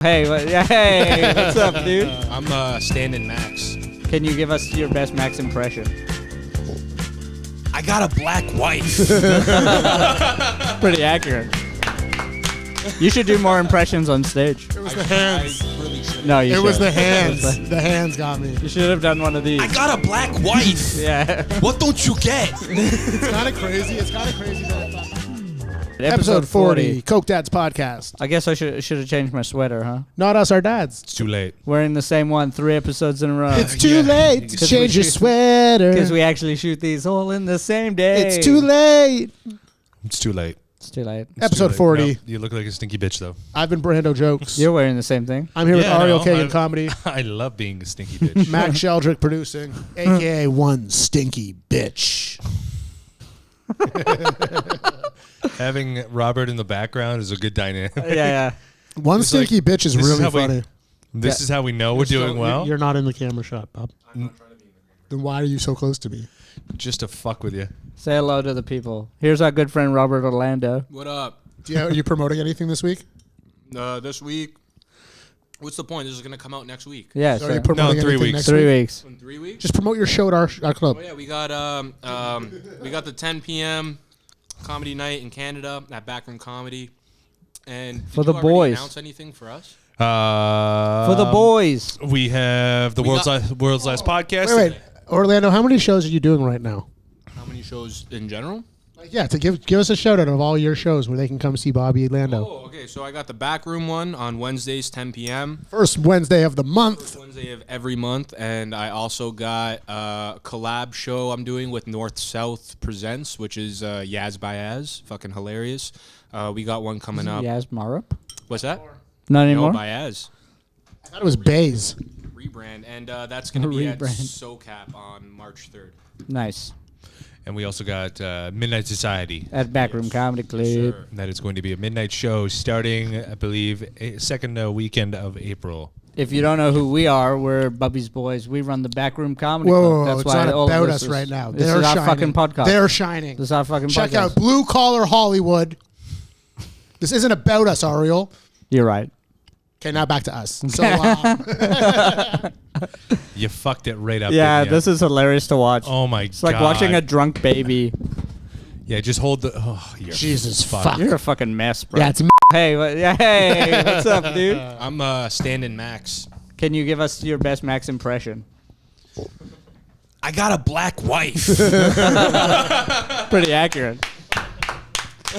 Hey, what's up, dude? I'm standing Max. Can you give us your best Max impression? I got a black wife. Pretty accurate. You should do more impressions on stage. It was the hands. I really should. No, you It was should. the hands. The hands got me. You should have done one of these. I got a black wife. Yeah. What don't you get? It's kind of crazy. It's kind of crazy that I thought. Episode 40, Coke Dads Podcast. I guess I should have changed my sweater, huh? Not us, our dads. It's too late. Wearing the same one 3 episodes in a row. It's too Yeah. late to change your sweater. Because we actually shoot these all in the same day. It's too late. It's too late. It's too late. It's Episode too late. 40. No, you look like a stinky bitch, though. I've been Brando jokes. You're wearing the same thing. I'm here with Yeah, Ariel no, Kagan I'm- Comedy. I love being a stinky bitch. Max Sheldrick producing, a.k.a. one stinky bitch. Having Robert in the background is a good dynamic. Yeah. One It's stinky like, bitch is this is really how we- funny. This is how we know we're doing well. You're not in the camera shot, Bob. Then why are you so close to me? Just to fuck with you. Say hello to the people. Here's our good friend Robert Orlando. What up? Are you promoting anything this week? This week. What's the point? This is gonna come out next week. Yeah, So are you so promoting No, 3 anything weeks. next 3 week? weeks. In 3 weeks. Just promote your show at our club. Oh yeah, we got the 10 p.m. comedy night in Canada at Backroom Comedy. And For did the you already boys. announce anything for us? For the boys. We have the We world's got- last podcast. Wait. Orlando, how many shows are you doing right now? How many shows in general? Yeah, to give us a shout out of all your shows where they can come see Bobby Lando. Oh, okay. So I got the Backroom one on Wednesdays, 10 p.m. First Wednesday of the month. First Wednesday of every month, and I also got a collab show I'm doing with North South Presents, which is Yaz by Az, fucking hilarious. We got one coming up. Yaz Marup? What's that? Not No, anymore? by Az. I thought it was Bays. Rebrand, and that's going to be at Rebrand. SoCap on March 3rd. Nice. And we also got Midnight Society. At Backroom Comedy Club. Sure. That is going to be a midnight show starting, I believe, second weekend of April. If you don't know who we are, we're Bubby's Boys. We run the Backroom Comedy Whoa, Club. That's it's why not all of about this us is- right now. This They're is our shining. fucking podcast. They're shining. This is our fucking Check podcast. out Blue Collar Hollywood. This isn't about us, Ariel. You're right. Okay, now back to us. So, You fucked it right up. Yeah, didn't ya? this is hilarious to watch. Oh my god! It's like watching a drunk baby. Yeah, just hold the. Oh, you're Jesus fucked. fuck. You're a fucking mess, bro. Yeah, it's Hey, what's up, dude? I'm standing Max. Can you give us your best Max impression? I got a black wife. Pretty accurate.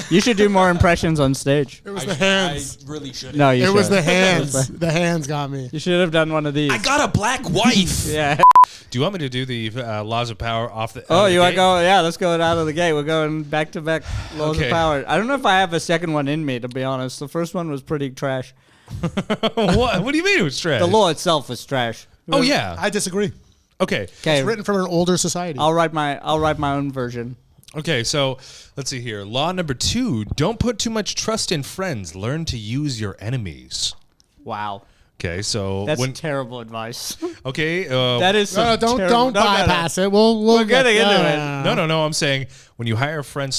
You should do more impressions on stage. It was the hands. I really should. No, you It was should. the hands. The hands got me. You should have done one of these. I got a black wife. Yeah. Do you want me to do the laws of power off the? Oh, out of you the want to gate? go? Yeah, let's go out of the gate. We're going back to back laws Okay. of power. I don't know if I have a second one in me, to be honest. The first one was pretty trash. What? What do you mean it was trash? The law itself was trash. Oh yeah. I disagree. Okay. Okay, It's written from an older society. I'll write my own version. Okay. So let's see here. Law number 2: don't put too much trust in friends. Learn to use your enemies. Wow, Okay. So that's when terrible advice. okay. That is No, some don't terrible- don't bypass it. We'll We're getting into it. No. I'm saying when you hire a friend,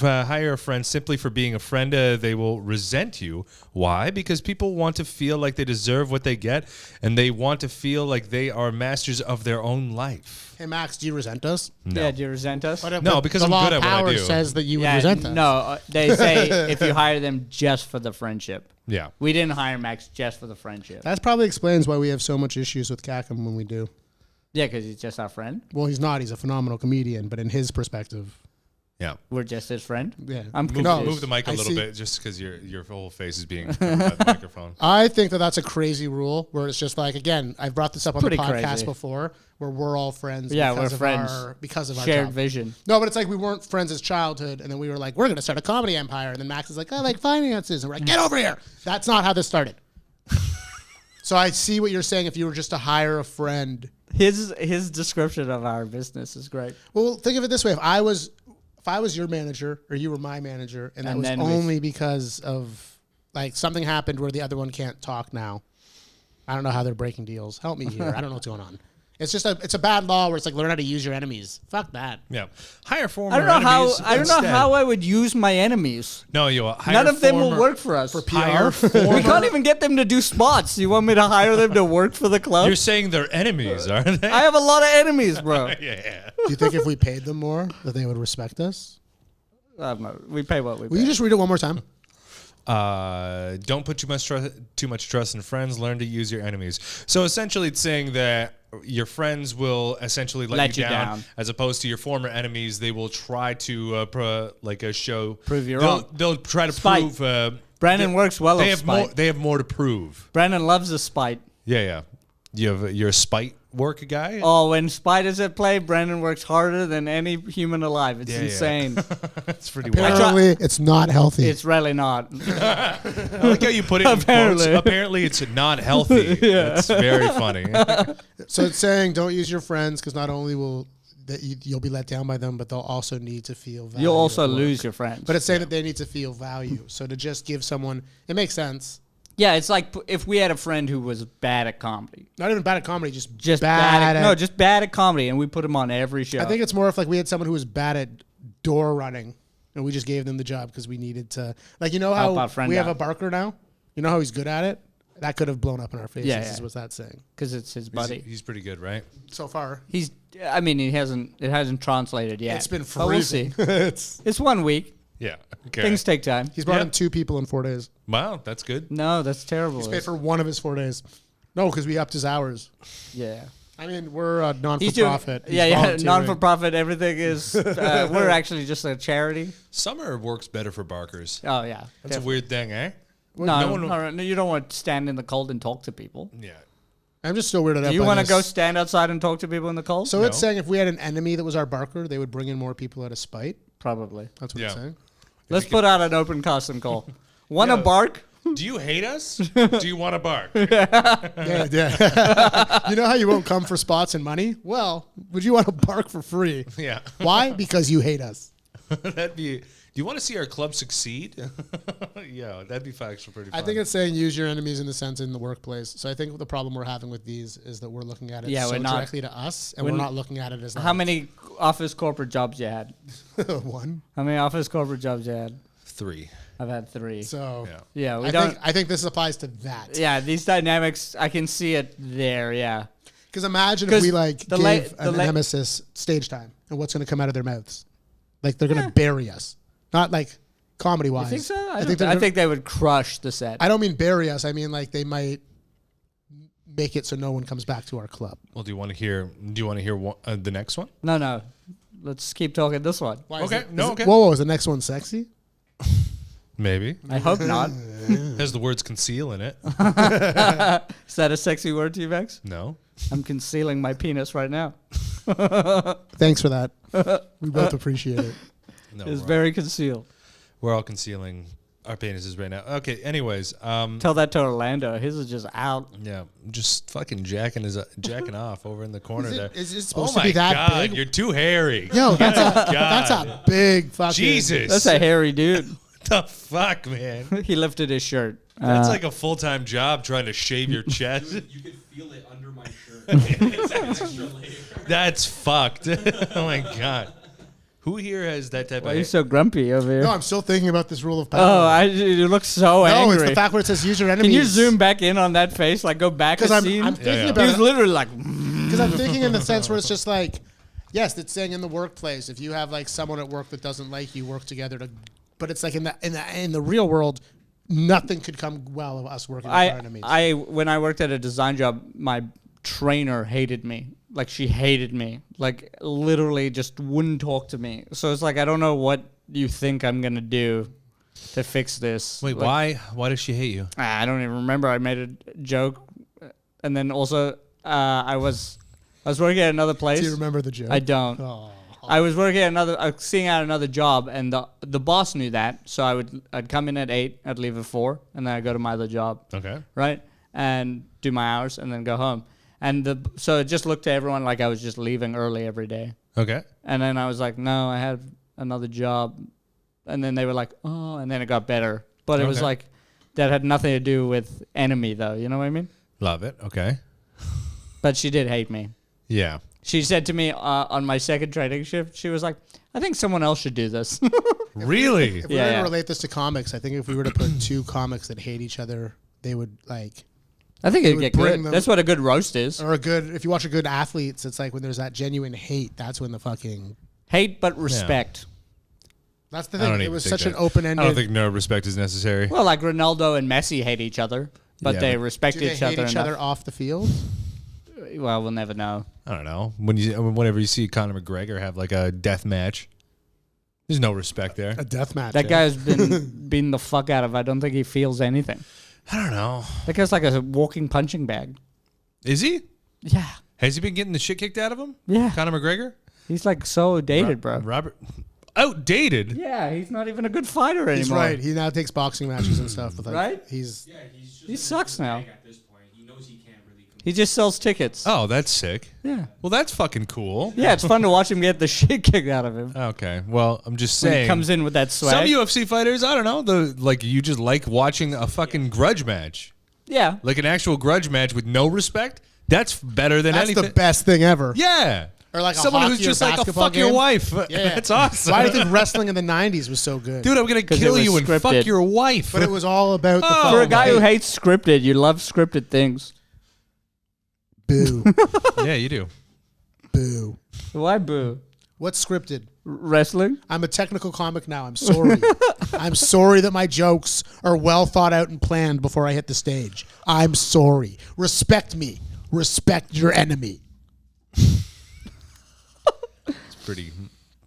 hire a friend simply for being a friend, they will resent you. Why? Because people want to feel like they deserve what they get, and they want to feel like they are masters of their own life. Hey Max, do you resent us? No. Yeah, do you resent us? No, because the I'm law good of at what I power do. says that you would Yeah, resent us. no, they say if you hire them just for the friendship. Yeah. We didn't hire Max just for the friendship. That probably explains why we have so much issues with Kakim when we do. Yeah, because he's just our friend. Well, he's not. He's a phenomenal comedian, but in his perspective, Yeah. We're just his friend. yeah. I'm Move, confused. move the mic a I little see. bit, just because your whole face is being covered by the microphone. I think that that's a crazy rule where it's just like, again, I've brought this up on the Pretty podcast crazy. before, where we're all friends. Yeah, because we're of friends. because of our Shared job. vision. No, but it's like we weren't friends as childhood, and then we were like, we're going to start a comedy empire, and then Max is like, I like finances, and we're like, get over here. That's not how this started. So I see what you're saying. If you were just to hire a friend, His description of our business is great. well, think of it this way: if I was your manager or you were my manager, and that And was then we- only because of like something happened where the other one can't talk now. I don't know how they're breaking deals. Help me here. I don't know what's going on. It's just it's a bad law where it's like learn how to use your enemies. Fuck that. Yeah. Hire former I don't know enemies how. I don't know instead. how I would use my enemies. No, you hire None of them will former- work for us. For Hire PR. We can't even get them to do spots. You want me to hire them to work for the club? You're saying they're enemies, aren't they? I have a lot of enemies, bro. Yeah. Do you think if we paid them more that they would respect us? I don't know. We pay what we Will pay. you just read it one more time? Don't put too much trust in friends. Learn to use your enemies. So essentially, it's saying that your friends will essentially let you down, as opposed to your former enemies. They will try to Prove you're they'll, wrong. They'll try to Spite. prove. Brandon works well They off have spite. more. They have more to prove. Brandon loves a spite. Yeah. You're a spite work guy. Oh, when spite is at play, Brandon works harder than any human alive. It's insane. That's pretty wild. Apparently, it's not healthy. It's really not. I like how you put it in quotes. Apparently. Apparently, it's not healthy. It's very funny. So it's saying don't use your friends because not only will that you'll be let down by them, but they'll also need to feel value. You'll also at work. lose your friends. But it's saying that they need to feel value. So to just give someone, it makes sense. yeah, it's like if we had a friend who was bad at comedy. Not even bad at comedy, just Bad at no, just bad at comedy, and we put him on every show. I think it's more if like we had someone who was bad at door running, and we just gave them the job because we needed to. Like you know Help how out friend we have out. a Barker now. You know how he's good at it. That could have blown up in our faces. Yeah, yeah. Is what that's saying because it's his buddy. He's pretty good, right? so far. He's. I mean, it hasn't translated yet. It's been but we'll see. freezing. It's 1 week. Yeah. Okay. Things take time. He's brought Yeah. in 2 people in 4 days. Wow, that's good. No, that's terrible. He's paid for one of his 4 days. No, because we upped his hours. Yeah. I mean, we're a He's doing, non-for-profit. He's yeah, volunteering. non-for-profit. Everything is. We're actually just a charity. Summer works better for Barkers. Oh yeah. That's a weird thing, eh? No, no one- you don't want to stand in the cold and talk to people. Yeah. I'm just still weirded out. Do you by want to this. go stand outside and talk to people in the cold? So it's No. saying if we had an enemy that was our Barker, they would bring in more people out of spite. Probably. That's what Yeah. it's saying. Let's put out an open custom call. Want to Yeah. bark? Do you hate us? Do you want to bark? Yeah. You know how you won't come for spots and money? Well, would you want to bark for free? Yeah. Why? Because you hate us. That'd be. Do you want to see our club succeed? Yeah, that'd be actually pretty fun. I think it's saying use your enemies in the sense in the workplace. So I think the problem we're having with these is that we're looking at it Yeah, so we're not- directly to us, and we're we're n- not looking at it as How many office corporate jobs you had? one. How many office corporate jobs you had? 3. I've had 3. So Yeah. Yeah, we I don't. think this applies to that. Yeah, these dynamics, I can see it there. Yeah. Because imagine if 'Cause we like the gave la- the an la- nemesis stage time, and what's going to come out of their mouths? Like they're going to bury us, not like comedy You wise. think so? I I think they would crush the set. I don't mean bury us. I mean like they might make it so no one comes back to our club. Well, do you want to hear? The next one? No. Let's keep talking this one. Why Okay, okay. Whoa, is the next one sexy? Maybe I hope not. has the words conceal in it. Is that a sexy word to you, Max? No. I'm concealing my penis right now. Thanks for that. We both appreciate it. No. It's we're, very concealed. we're all concealing our penises right now. Okay. Anyways, Tell that to Orlando. His is just out. yeah, just fucking jacking off over in the corner there. Is it supposed Oh to be my that God, big? you're too hairy. Yo, that's God. that's a big fucking. Jesus. That's a hairy dude. the fuck, man. He lifted his shirt. That's like a full-time job trying to shave your chest. You can feel it under my shirt. That's fucked. Oh my God. Who here has that type Why are of you so grumpy over here? No, I'm still thinking about this rule of power. Oh, you look so no, angry. it's the fact where it says use your enemies. Can you zoom back in on that face? Like go back a Because scene? I'm thinking yeah. about He was it. literally like, Because I'm thinking in the sense where it's just like, yes, it's saying in the workplace, if you have like someone at work that doesn't like you, work together to. But it's like in the real world, nothing could come well of us working with our enemies. when I worked at a design job, my trainer hated me. Like she hated me. Like literally just wouldn't talk to me. So it's like I don't know what you think I'm gonna do to fix this. Wait, Like, why? Why does she hate you? I don't even remember. I made a joke, and then also I was working at another place. Do you remember the joke? I don't. Oh. I was working at seeing out another job, and the boss knew that. So I'd come in at 8, I'd leave at 4, and then I'd go to my other job, Okay. right, and do my hours, and then go home. And so it just looked to everyone like I was just leaving early every day. Okay. And then I was like, no, I had another job, and then they were like, oh, and then it got better. But it was Okay. like that had nothing to do with enemy, though. You know what I mean? Love it. Okay. But she did hate me. Yeah. She said to me on my second training shift, she was like, I think someone else should do this. Really? If we were Yeah, to yeah. relate this to comics, I think if we were to put two comics that hate each other, they would like, I think it'd would get bring good. them- That's what a good roast is. or a good, if you watch a good athletes, it's like when there's that genuine hate, that's when the fucking, Hate but respect. that's the I don't thing. It even was think such an that. open-ended. I don't think no respect is necessary. Well, like Ronaldo and Messi hate each other, but Yeah, they but respect do they each hate other each enough. other off the field? Well, we'll never know. I don't know. Whenever you see Conor McGregor have like a death match, there's no respect there. A death match. That guy's been beaten the fuck out of. I don't think he feels anything. I don't know. That guy's like a walking punching bag. Is he? Yeah. Has he been getting the shit kicked out of him? Yeah. Conor McGregor? He's like so dated, bro. Robert? Outdated? Yeah, he's not even a good fighter anymore. He's right. He now takes boxing matches and stuff. With like, Right? He's He sucks now. At this point, he knows he can't really compete. He just sells tickets. Oh, that's sick. Yeah. Well, that's fucking cool. Yeah, it's fun to watch him get the shit kicked out of him. Okay. Well, I'm just When saying. he comes in with that swag. Some UFC fighters, I don't know, you just like watching a fucking grudge match. Yeah. Like an actual grudge match with no respect. That's better than that's anything. the best thing ever. Yeah. Or like a someone who's hockey or just like, oh, basketball fuck your game. wife. Yeah. That's awesome. Why do you think wrestling in the '90s was so good? Dude, I'm going to 'Cause it kill was you and fuck scripted. your wife. But it was all about the Oh, fun. For a guy who Hey, hates scripted, you love scripted things. boo, Yeah, you do. boo. Why boo? What's scripted? Wrestling? I'm a technical comic now. I'm sorry. I'm sorry that my jokes are well thought out and planned before I hit the stage. I'm sorry. Respect me. Respect your enemy.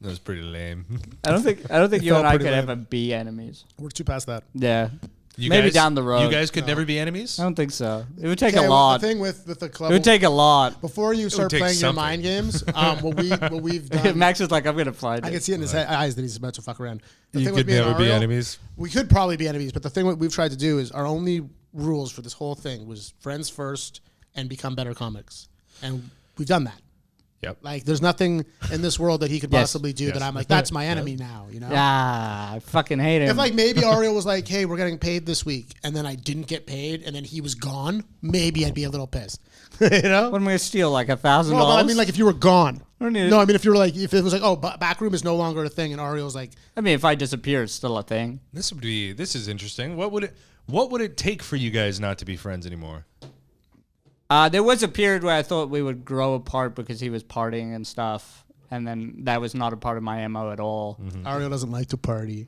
That was pretty lame. I don't think you felt and I pretty could lame. ever be enemies. We're too past that. Yeah. You Maybe guys- down the road. You guys could never be enemies? I don't think so. It would take Okay, a well, lot. the thing with the It club. would take a lot. Before you start take playing your something. mind games, what we've done. Max is like, I'm gonna find I can it. see it in his eyes that he's about to fuck around. The You thing with could me and never be Ariel, enemies? We could probably be enemies, but the thing what we've tried to do is our only rules for this whole thing was friends first and become better comics, and we've done that. Yep. Like, there's nothing in this world that he could Yes. possibly do Yes. that I'm like, that's my enemy now, you know? Ah, I fucking hate him. If, like, maybe Ariel was like, hey, we're getting paid this week, and then I didn't get paid, and then he was gone, maybe I'd be a little pissed. You know? what am I gonna steal? Like $1,000? No, but I mean, like, if you were gone. I don't need No, it. I mean, if you were like, if it was like, oh, backroom is no longer a thing, and Ariel's like, I mean, if I disappear, it's still a thing. This is interesting. What would it take for you guys not to be friends anymore? There was a period where I thought we would grow apart because he was partying and stuff, and then that was not a part of my MO at all. Ariel doesn't like to party.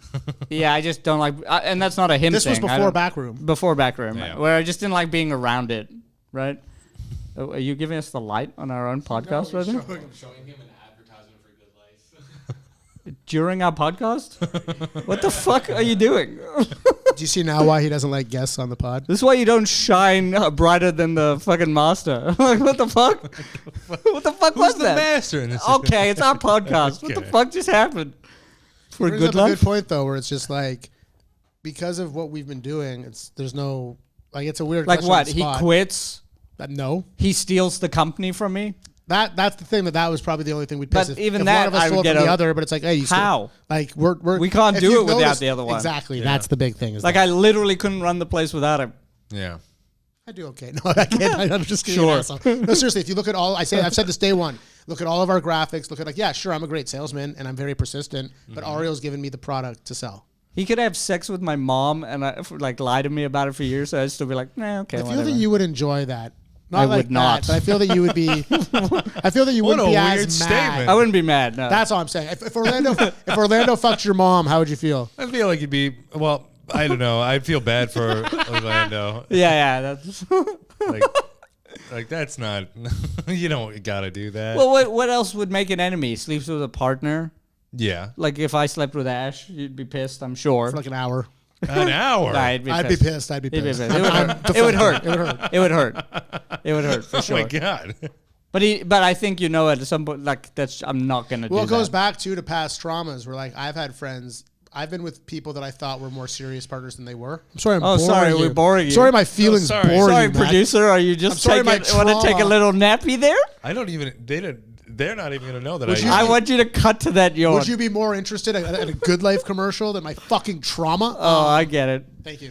Yeah, I just don't like, and that's not a him This thing. was I before don't- backroom. Before backroom, Yeah. where I just didn't like being around it, right? Oh, are you giving us the light on our own podcast right now? I'm showing him an advertisement for Good Life. During our podcast? What the fuck are you doing? Do you see now why he doesn't like guests on the pod? This is why you don't shine brighter than the fucking master. Like, what the fuck? What the fuck was Who's the that? master in this? Okay, it's our podcast. What the Okay. fuck just happened? For Brings good up a life? good point though, where it's just like, because of what we've been doing, there's no, like, it's a weird Like question what? on the He spot. quits? No. He steals the company from me? That's the thing, that was probably the only thing we'd piss But if, even if that, one of us I would stole get from the a- other, but it's like, hey, you How? like we're We can't if do you've it without noticed- the other one. Exactly. That's the big thing. Is Like, that I literally couldn't run the place without him. Yeah. I do okay. No, I can't. I'm just kidding. Sure. Asshole. No, seriously. If you look at all, I've said this day one. Look at all of our graphics. Look at like, yeah, sure, I'm a great salesman and I'm very persistent, but Ariel's given me the product to sell. He could have sex with my mom and like lie to me about it for years, so I'd still be like, nah, okay, I feel whatever. that you would enjoy that. Not I like would not. That, but I feel that you would be. I feel that you What wouldn't a be weird as mad. statement. I wouldn't be mad, no. That's all I'm saying. If Orlando fucked your mom, how would you feel? I feel like you'd be, well, I don't know. I'd feel bad for Orlando. yeah, that's... Like that's not, you don't gotta do that. Well, what else would make an enemy? Sleeps with a partner? Yeah. Like, if I slept with Ash, you'd be pissed, I'm sure. For like an hour. An hour. Nah, I'd be I'd be pissed. pissed. I'd be He'd be pissed. pissed. It would hurt. It would hurt. It would hurt. It would hurt. It would hurt for Oh sure. my God. But I think at some point, like, I'm not gonna do Well, it goes that. back to past traumas where like I've had friends. I've been with people that I thought were more serious partners than they were. I'm sorry. I'm Oh, boring sorry, you. we're boring you. Sorry, my feelings sorry. bore Sorry, you, Matt. producer. Are you just I'm sorry, want my to take a trauma. little nappy there? I don't even, they're not even gonna know that Would you- I want you to cut to that yawn. Would you be more interested in a Good Life commercial than my fucking trauma? Oh, I get it. Thank you.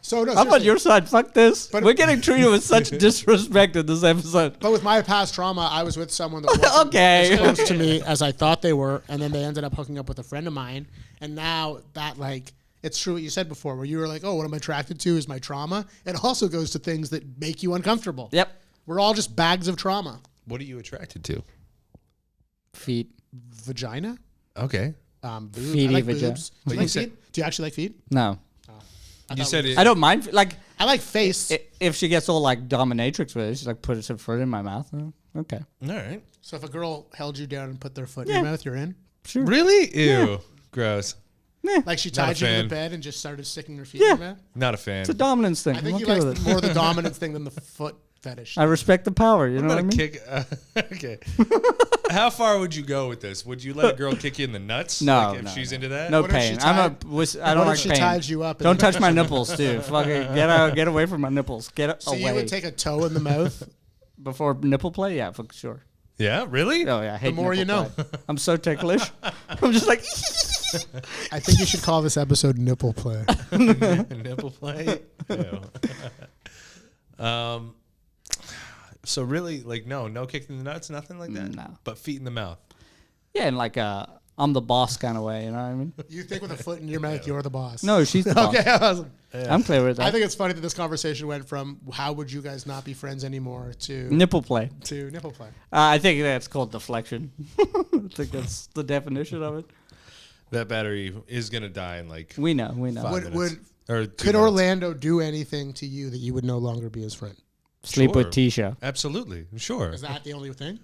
So no, I'm on seriously. your side. Fuck this. But- We're getting treated with such disrespect in this episode. But with my past trauma, I was with someone that wasn't Okay. as close to me as I thought they were, and then they ended up hooking up with a friend of mine. And now that, like, it's true what you said before, where you were like, oh, what I'm attracted to is my trauma. It also goes to things that make you uncomfortable. Yep. We're all just bags of trauma. What are you attracted to? Feet. Vagina? Okay. Boobs. Feety I like vagina. boobs. Do you you like said- feet? Do you actually like feet? No. You said it. I don't mind. Like, I like face. if she gets all like dominatrix with it, she's like, put her foot in my mouth. Okay. All right. So if a girl held you down and put their foot in your mouth, you're in? Sure. Really? Ew. Gross. Like she Not a tied you to fan. the bed and just started sticking her feet Yeah. in your mouth? Not a fan. It's a dominance thing. I I'm think you okay like with it. more the dominance thing than the foot fetish. I respect the power. You know what I What mean? about a kick? Okay. How far would you go with this? Would you let a girl kick you in the nuts? No, Like if no, she's no. into that? No What if she pain. I what don't if like she pain. tied you up? Don't touch my nipples, dude. Fucking get away from my nipples. Get So away. you would take a toe in the mouth? Before nipple play, yeah, for sure. Yeah, really? Oh yeah, I hate more you nipple know. play. I'm so ticklish. I'm just like. I think you should call this episode Nipple Play. Nipple play? Ew. So really, like, no kick in the nuts, nothing like that? No. But feet in the mouth. Yeah, in like a I'm the boss kind of way. You know what I mean? You think with a foot in your mouth, you're the boss. No, she's the boss. Okay, I was like, I'm clear with that. I think it's funny that this conversation went from how would you guys not be friends anymore to Nipple play. nipple play. I think that's called deflection. I think that's the definition of it. That battery is going to die in like We know. 5 Would minutes. Or 2 could minutes. Orlando do anything to you that you would no longer be his friend? Sleep Sure. with Tisha. Absolutely. Sure. Is that the only thing?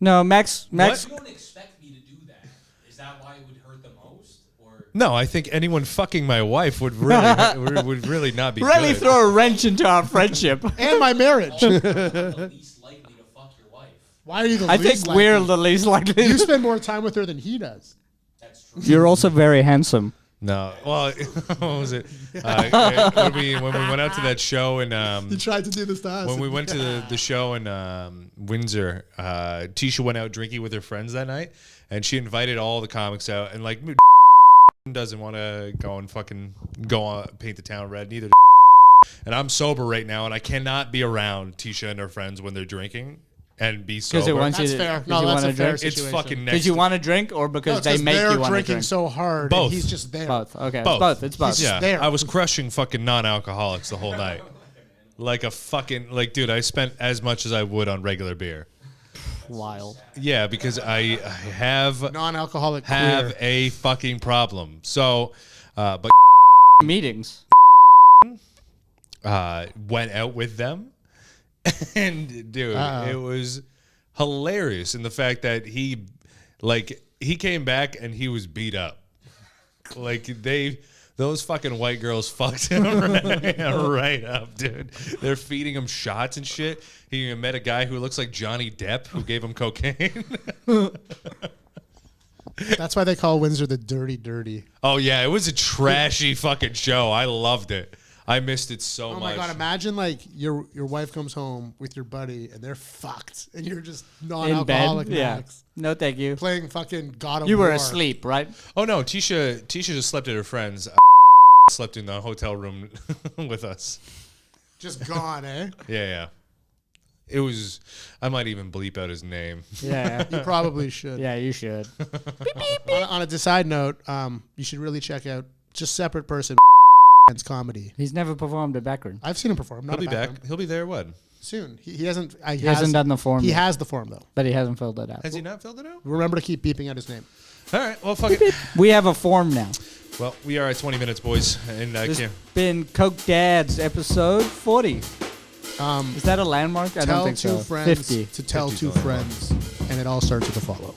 No, Max. You don't expect me to do that. Is that why it would hurt the most? Or No, I think anyone fucking my wife would really would really not be Really good. throw a wrench into our friendship. And my marriage. you're the least likely to fuck your wife. Why are you the I least think we're likely? the least likely. You spend more time with her than he does. That's true. You're also very handsome. No. Well, what was it? When we went out to that show and You tried to do this to us. when we went to the show in Windsor, Tisha went out drinking with her friends that night, and she invited all the comics out, and like doesn't want to go and fucking paint the town red. Neither. And I'm sober right now, and I cannot be around Tisha and her friends when they're drinking and be sober. Because it wants That's you to. fair. 'cause No, you that's wanna a fair drink? It's situation. fucking next. Because you want to drink, or because No, they make they're you want to drinking drink. so hard. Both. And he's just there. Both. Okay. Both. It's both. It's both. He's Yeah, there. I was crushing fucking non-alcoholics the whole night. Like a fucking, like, dude, I spent as much as I would on regular beer. Wild. Yeah, because I have Non-alcoholic queer. a fucking problem. So, but Meetings. went out with them, and dude, it was hilarious in the fact that he came back and he was beat up. Like those fucking white girls fucked him right up, dude. They're feeding him shots and shit. He met a guy who looks like Johnny Depp who gave him cocaine. That's why they call Windsor the Dirty Dirty. Oh yeah, it was a trashy fucking show. I loved it. I missed it so Oh much. my god! Imagine like your wife comes home with your buddy and they're fucked, and you're just In non-alcoholic bed. Yeah. Max, No, thank you. playing fucking God of You War. were asleep, right? Oh no, Tisha just slept at her friend's. Slept in the hotel room with us. Just gone, eh? Yeah. It was. I might even bleep out his name. Yeah. You probably should. Yeah, you should. On a side note, you should really check out just separate person comedy. He's never performed at Backroom. I've seen him perform. Not He'll be at back. Backroom. He'll be there. What? Soon. He hasn't. He hasn't done the form He yet. has the form though. But he hasn't filled it out. Has he not filled it out? Remember to keep beeping out his name. All right. Well, fuck it. We have a form now. Well, we are at 20 minutes, boys, and I This can't. been Coke Dad's episode 40. Is that a landmark? I don't Tell think two so. friends 50. to tell 50's two the landmark. friends, and it all starts with a follow.